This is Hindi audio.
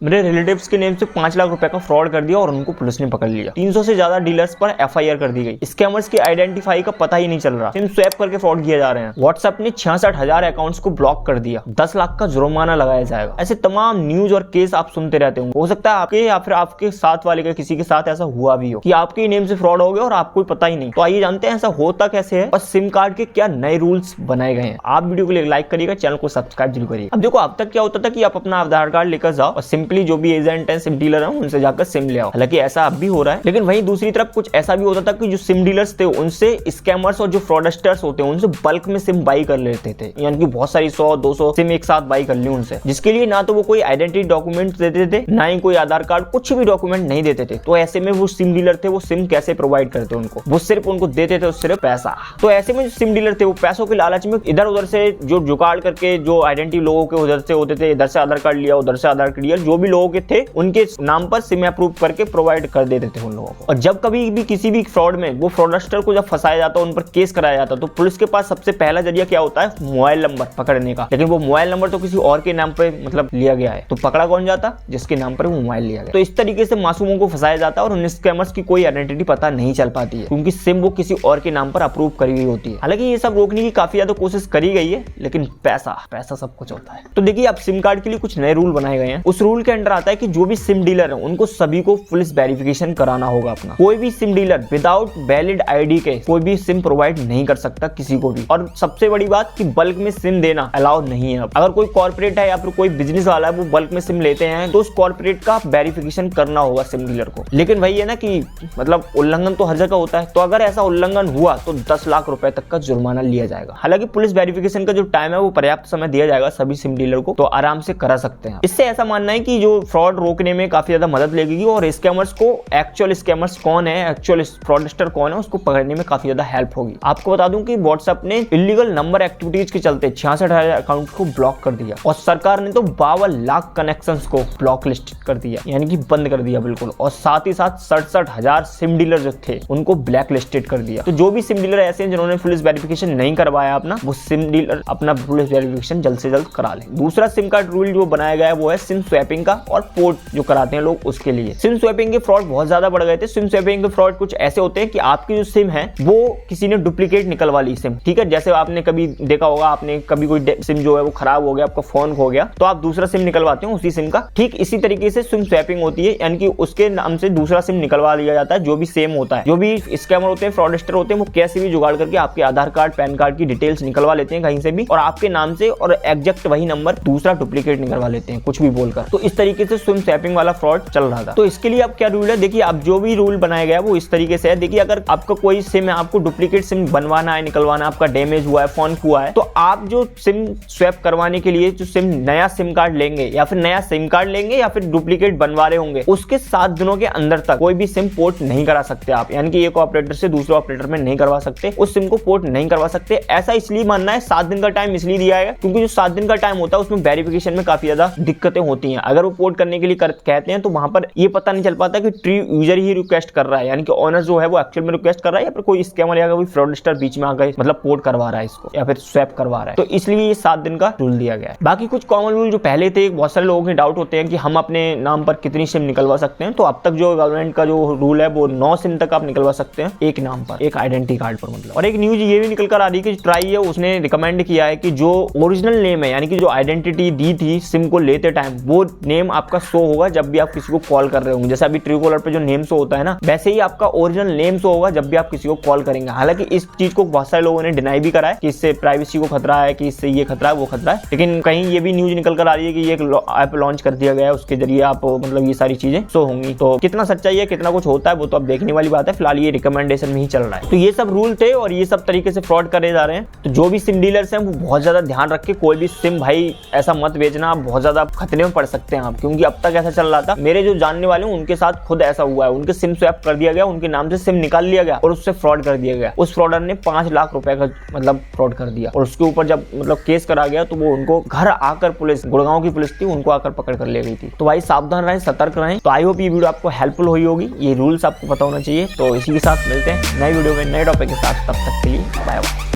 मेरे रिलेटिव्स के नेम से 5 लाख रुपए का फ्रॉड कर दिया और उनको पुलिस ने पकड़ लिया। 300 से ज्यादा डीलर्स पर एफआईआर कर दी गई। स्कैमर्स की आइडेंटिफाई का पता ही नहीं चल रहा, सिम स्वैप करके फ्रॉड किए जा रहे हैं। व्हाट्सएप ने 66,000 अकाउंट्स को ब्लॉक कर दिया, 10 लाख का जुर्माना लगाया जाएगा। ऐसे तमाम न्यूज और केस आप सुनते रहते होंगे। हो सकता है आपके या फिर आपके साथ वाले के किसी के साथ ऐसा हुआ भी हो कि आपके नेम से फ्रॉड हो गया और आपको पता ही नहीं। तो आइए जानते हैं ऐसा होता कैसे है और सिम कार्ड के क्या नए रूल्स बनाए गए हैं। आप वीडियो को लाइक करिएगा, चैनल को सब्सक्राइब जरूर करिएगा। अब देखो, अब तक क्या होता था कि आप अपना आधार कार्ड लेकर जाओ और सिंपली जो भी एजेंट सिम डीलर है उनसे जाकर सिम ले आओ। हालांकि ऐसा अब भी हो रहा है, लेकिन वहीं दूसरी तरफ कुछ ऐसा भी होता था कि जो सिम डीलर्स थे उनसे स्कैमर्स और जो फ्रॉडस्टर्स होते हैं उनसे बल्क में सिम बाई कर लेते थे। यानी कि बहुत सारी 100-200 सिम एक साथ बाई कर ली उनसे, जिसके लिए ना तो वो कोई आइडेंटिटी डॉक्यूमेंट देते थे, ना ही कोई आधार कार्ड, कुछ भी डॉक्यूमेंट नहीं देते थे। तो ऐसे में वो सिम डीलर थे वो सिम कैसे प्रोवाइड करते उनको, वो सिर्फ उनको देते थे सिर्फ पैसा। तो ऐसे में जो सिम डीलर थे वो पैसों के लालच में इधर उधर से जो जुगाड़ करके जो आइडेंटिटी लोगों के उधर से होते थे, इधर से आधार कार्ड लिया, उधर से आधार कार्ड लिया, जो भी लोगों के थे उनके नाम पर सिम अप्रूव करके प्रोवाइड कर देते थे उन लोगों को। और जब कभी भी किसी भी फ्रॉड में वो फ्रॉडस्टर को जब फंसाया जाता, उन पर केस कराया जाता, तो पुलिस के पास सबसे पहला जरिया क्या होता है? मोबाइल नंबर पकड़ने का। लेकिन वो मोबाइल नंबर तो किसी और के नाम पे मतलब लिया गया है, तो पकड़ा कौन जाता? जिसके नाम पर वो मोबाइल लिया गया। तो इस तरीके से मासूमों को फंसाया जाता है और उन स्कैमर्स की कोई आइडेंटिटी पता नहीं चल पाती है, क्योंकि सिम वो किसी और के नाम पर अप्रूव करी हुई होती है। हालांकि ये सब रोकने की काफी ज्यादा कोशिश करी गई है, लेकिन पैसा सब कुछ होता है। तो देखिए, अब सिम कार्ड के लिए कुछ नए रूल बनाए गए हैं। उस रूल के अंडर आता है कि जो भी सिम डीलर है उनको सभी को पुलिस वेरिफिकेशन कराना होगा अपना। कोई भी SIM dealer without valid ID के कोई भी सिम प्रोवाइड नहीं कर सकता किसी को भी। और सबसे बड़ी बात कि बल्क में सिम देना अलाउड नहीं है। अब अगर कोई कॉर्पोरेट है या फिर कोई बिजनेस वाला है वो बल्क में सिम लेते हैं, तो उस कॉर्पोरेट का वेरिफिकेशन करना होगा सिम डीलर को। लेकिन वही है ना कि मतलब उल्लंघन तो हर जगह होता है, तो अगर ऐसा उल्लंघन हुआ तो 10 लाख रुपए तक का जुर्माना लिया जाएगा। हालांकि पुलिस वेरिफिकेशन का जो टाइम है वो पर्याप्त समय दिया जाएगा सभी सिम डीलर को, तो आराम से करा सकते हैं। इससे ऐसा मानना है कि जो फ्रॉड रोकने में काफी ज्यादा मदद लगेगी और स्कैमर्स को एक्चुअल स्कैमर्स कौन है, एक्चुअल फ्रॉडस्टर कौन है, उसको पकड़ने में काफी ज्यादा हेल्प होगी। आपको बता दूं कि व्हाट्सएप ने इलीगल नंबर एक्टिविटीज के चलते 66,000 अकाउंट को ब्लॉक कर दिया और सरकार ने तो 52 लाख कनेक्शंस को ब्लॉक लिस्ट कर दिया, यानी कि बंद कर दिया बिल्कुल। और साथ ही साथ 67,000 सिम डीलर जो थे उनको ब्लैक लिस्टेड कर दिया। तो जो भी सिम डीलर ऐसे हैं जिन्होंने पुलिस वेरिफिकेशन नहीं करवाया अपना, वो सिम डीलर अपना पुलिस वेरिफिकेशन जल्द से जल्द करा ले। दूसरा सिम कार्ड रूल जो बनाया गया है वो है सिम स्वैपिंग का और पोर्ट जो कराते हैं लोग उसके लिए। सिम स्वैपिंग के फ्रॉड बहुत ज्यादा बढ़ गए थे। सिम स्वैपिंग के फ्रॉड कुछ ऐसे होते हैं कि आपकी जो सिम है वो किसी ने डुप्लीकेट निकलवा ली सिम, ठीक है। जैसे आपने कभी देखा होगा, आपने कभी कोई सिम जो है वो खराब हो गया, आपका फोन खो गया, तो आप दूसरा सिम निकलवाते हो उसी सिम का। ठीक इसी तरीके से सिम स्वैपिंग होती है, यानी कि उसके नाम से दूसरा सिम निकलवा लिया जाता है जो भी सेम होता है। जो भी स्कैमर होते हैं, फ्रॉडस्टर होते हैं, वो कैसे भी जुगाड़ करके आपके आधार कार्ड, पैन कार्ड की डिटेल्स निकलवा लेते हैं कहीं से भी और आपके नाम से और एग्जैक्ट वही नंबर दूसरा डुप्लीकेट निकलवा लेते हैं कुछ भी बोलकर। तो इस तरीके से सिम स्वैपिंग वाला फ्रॉड चल रहा था। तो इसके लिए अब क्या रूल है? देखिए, अब जो भी रूल बनाया गया वो इस तरीके से है। देखिए, अगर आपका कोई सिम है, आपको डुप्लीकेट सिम बनवाना है, निकलवाना, आपका डैमेज हुआ है, फोन हुआ है, तो आप जो सिम स्वैप करवाने के लिए जो सिम नया सिम कार्ड लेंगे या फिर नया सिम कार्ड लेंगे या फिर डुप्लीकेट बनवा रहे होंगे, उसके 7 दिनों के अंदर तक कोई भी सिम पोर्ट नहीं करा सकते आप। यानी कि एक ऑपरेटर से दूसरे ऑपरेटर में नहीं करवा सकते, उस सिम को पोर्ट नहीं करवा सकते। ऐसा इसलिए मानना है, 7 दिन का टाइम इसलिए दिया है क्योंकि जो 7 दिन का टाइम होता है उसमें वेरिफिकेशन में काफी ज्यादा दिक्कतें होती हैं। अगर वो पोर्ट करने के लिए कहते हैं तो वहां पर ये पता नहीं चल पाता कि ट्री यूजर ही रिक्वेस्ट कर रहा है, यानी कि ओनर जो है वो एक्चुअल में रिक्वेस्ट कर रहा है या फिर कोई स्कैमर या कोई फ्रॉडस्टर बीच में आ गए मतलब पोर्ट करवा रहा है इसको या फिर स्वैप करवा रहा है। तो इसलिए ये 7 दिन का रूल दिया गया है। बाकी कुछ कॉमन रूल जो पहले थे, बहुत सारे लोगों के डाउट होते हैं कि हम अपने नाम पर कितनी सिम निकलवा सकते हैं। तो अब तक जो गवर्नमेंट का जो रूल है वो 9 सिम तक आप निकलवा सकते हैं एक नाम पर, एक आइडेंटिटी कार्ड पर मतलब। और एक न्यूज ये भी निकल कर आ रही है कि ट्राई है उसने रिकमेंड किया है कि जो ओरिजिनल नेम है, यानी कि जो आइडेंटिटी दी थी सिम को लेते टाइम, वो नेम आपका शो होगा जब भी आप किसी को कॉल कर रहे होंगे। जैसे अभी ट्रूकॉलर पे जो नेम शो होता है ना, वैसे ही आपका ओरिजिनल नेम शो होगा जब भी आप किसी को कॉल करेंगे। हालांकि इस चीज को बहुत सारे लोगों ने डिनाई भी करा है कि इससे प्राइवेसी को खतरा है, कि इससे ये खतरा है वो खतरा है, लेकिन कहीं ये भी न्यूज निकल कर आ रही है कि ये ऐप लॉन्च कर दिया गया है, उसके जरिए आप मतलब ये सारी चीजें शो होंगी। तो कितना सच्चाई है, कितना कुछ होता है वो तो अब देखने वाली बात है। फिलहाल ये रिकमेंडेशन में ही चल रहा है। तो ये सब रूल थे और ये सब तरीके से फ्रॉड करे जा रहे हैं। तो जो भी सिम डीलर्स हैं वो बहुत ज्यादा ध्यान रख के कोई भी सिम भाई ऐसा मत बेचना, आप बहुत ज्यादा खतरे में पड़ सकते हैं आप, क्योंकि अब तक ऐसा चल रहा था। मेरे जो जानने वाले हैं उनके साथ खुद ऐसा हुआ है, उनके सिम स्वैप कर दिया गया, उनके नाम से सिम निकाल लिया गया और उससे फ्रॉड कर दिया गया। उस फ्रॉडर ने 5 लाख रुपए का मतलब फ्रॉड कर दिया और उसके ऊपर जब मतलब केस करा गया तो वो उनको घर आकर पुलिस, गुड़गांव की पुलिस थी, उनको आकर पकड़ कर ले गई थी। तो भाई सावधान रहें, सतर्क रहें। तो आई होप ये वीडियो आपको हेल्पफुल हुई होगी, ये रूल्स आपको पता होना चाहिए। तो इसी के साथ मिलते हैं नई वीडियो में नए टॉपिक के साथ, तब तक के लिए बाय बाय।